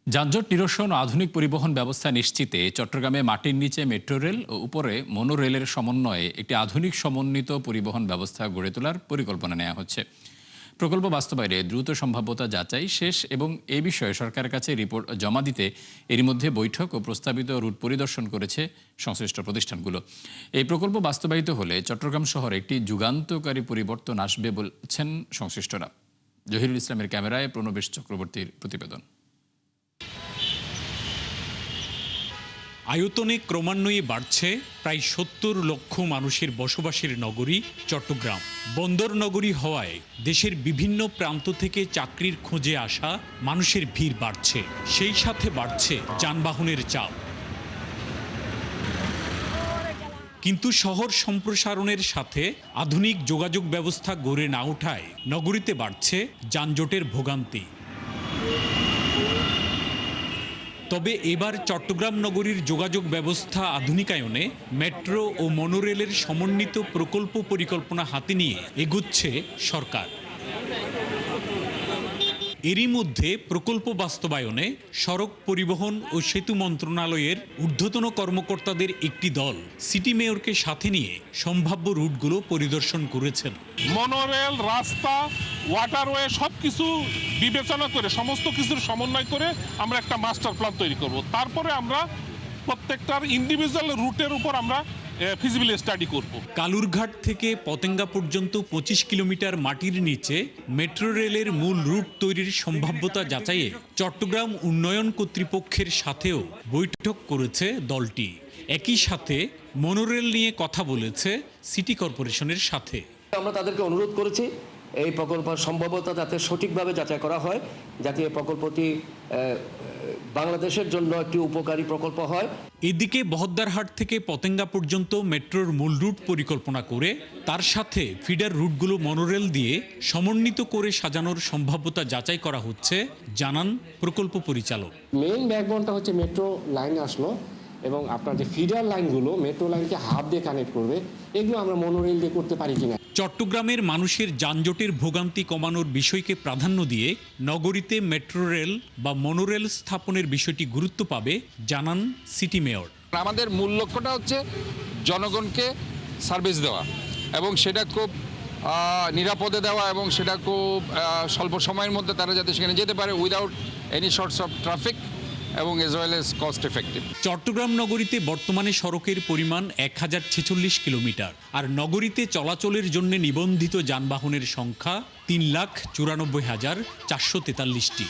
যানজট নিরসন ও আধুনিক পরিবহন ব্যবস্থা নিশ্চিতে চট্টগ্রামে মাটির নিচে মেট্রো রেল ও উপরে মনোরেলের সমন্বয়ে একটি আধুনিক সমন্বিত পরিবহন ব্যবস্থা গড়ে তোলার পরিকল্পনা নেওয়া হচ্ছে। প্রকল্প বাস্তবায়নে দ্রুত সম্ভাব্যতা যাচাই শেষ এবং এ বিষয়ে সরকারের কাছে রিপোর্ট জমা দিতে এরই মধ্যে বৈঠক ও প্রস্তাবিত রুট পরিদর্শন করেছে সংশ্লিষ্ট প্রতিষ্ঠানগুলো। এই প্রকল্প বাস্তবায়িত হলে চট্টগ্রাম শহরে একটি যুগান্তকারী পরিবর্তন আসবে বলছেন সংশ্লিষ্টরা। জহিরুল ইসলামের ক্যামেরায় প্রণবেশ চক্রবর্তীর প্রতিবেদন। আয়তনে ক্রমান্বয়ে বাড়ছে প্রায় ৭০ লক্ষ মানুষের বসবাসের নগরী চট্টগ্রাম। বন্দর নগরী হওয়ায় দেশের বিভিন্ন প্রান্ত থেকে চাকরির খোঁজে আসা মানুষের ভিড় বাড়ছে, সেই সাথে বাড়ছে যানবাহনের চাপ। কিন্তু শহর সম্প্রসারণের সাথে আধুনিক যোগাযোগ ব্যবস্থা গড়ে না ওঠায় নগরীতে বাড়ছে যানজটের ভোগান্তি। তবে এবার চট্টগ্রাম নগরীর যোগাযোগ ব্যবস্থা আধুনিকায়নে মেট্রো ও মনোরেলের সমন্বিত প্রকল্প পরিকল্পনা হাতে নিয়ে এগুচ্ছে সরকার। এরই মধ্যে প্রকল্প বাস্তবায়নে সড়ক পরিবহন ও সেতু মন্ত্রণালয়ের ঊর্ধ্বতন কর্মকর্তাদের একটি দল সিটি মেয়রকে সাথে নিয়ে সম্ভাব্য রুটগুলো পরিদর্শন করেছেন। মনোরেল, রাস্তা, ওয়াটারওয়ে সবকিছু বিবেচনা করে সমস্ত কিছুর সমন্বয় করে আমরা একটা মাস্টার প্ল্যান তৈরি করব। তারপরে আমরা প্রত্যেকটার ইন্ডিভিজুয়াল রুটের উপর আমরা ফিজিবিলিটি স্টাডি করব। কালুরঘাট থেকে পতেঙ্গা পর্যন্ত ২৫ কিলোমিটার মাটির নিচে মেট্রো রেলের মূল রুট তৈরির সম্ভাব্যতা যাচাইয়ে চট্টগ্রাম উন্নয়ন কর্তৃপক্ষের সাথেও বৈঠক করেছে দলটি। একই সাথে মনোরেল নিয়ে কথা বলেছে সিটি কর্পোরেশনের সাথে। আমরা তাদেরকে অনুরোধ করেছি এই প্রকল্পের সম্ভাব্যতা যাতে সঠিকভাবে যাচাই করা হয়, যাতে এই প্রকল্পটি বাংলাদেশের জন্য একটি উপকারী প্রকল্প হয়। এদিকে বহদ্দারহাট থেকে পতেঙ্গা পর্যন্ত মেট্রোর মূল রুট পরিকল্পনা করে তার সাথে ফিডার রুটগুলো মনোরেল দিয়ে সমন্বিত করে সাজানোর সম্ভাব্যতা যাচাই করা হচ্ছে, জানান প্রকল্প পরিচালক। মেইন ব্যাকবোনটা হচ্ছে মেট্রো লাইন আসলো এবং আপনার যে ফিডার লাইনগুলো মেট্রো লাইনকে হাব দিয়ে কানেক্ট করবে, এগুলো আমরা মনোরেল দিয়ে করতে পারি কিনা। চট্টগ্রামের মানুষের যানজটের ভোগান্তি কমানোর বিষয়কে প্রাধান্য দিয়ে নগরীতে মেট্রো রেল বা মনোরেল স্থাপনের বিষয়টি গুরুত্ব পাবে, জানান সিটি মেয়র। আমাদের মূল লক্ষ্যটা হচ্ছে জনগণকে সার্ভিস দেওয়া এবং সেটা খুব নিরাপদে দেওয়া এবং সেটা খুব স্বল্প সময়ের মধ্যে তারা যাতে সেখানে যেতে পারে without any sorts of traffic এবং as well as cost effective. Chattogram নগরীতে বর্তমানে সড়কের পরিমাণ ১,০৪৬ কিলোমিটার, আর নগরীতে চলাচলের জন্য নিবন্ধিত যানবাহনের সংখ্যা ৩,৯৪,৪৪৩টি।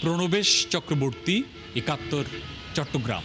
প্রণবেশ চক্রবর্তী, ৭১, চট্টগ্রাম।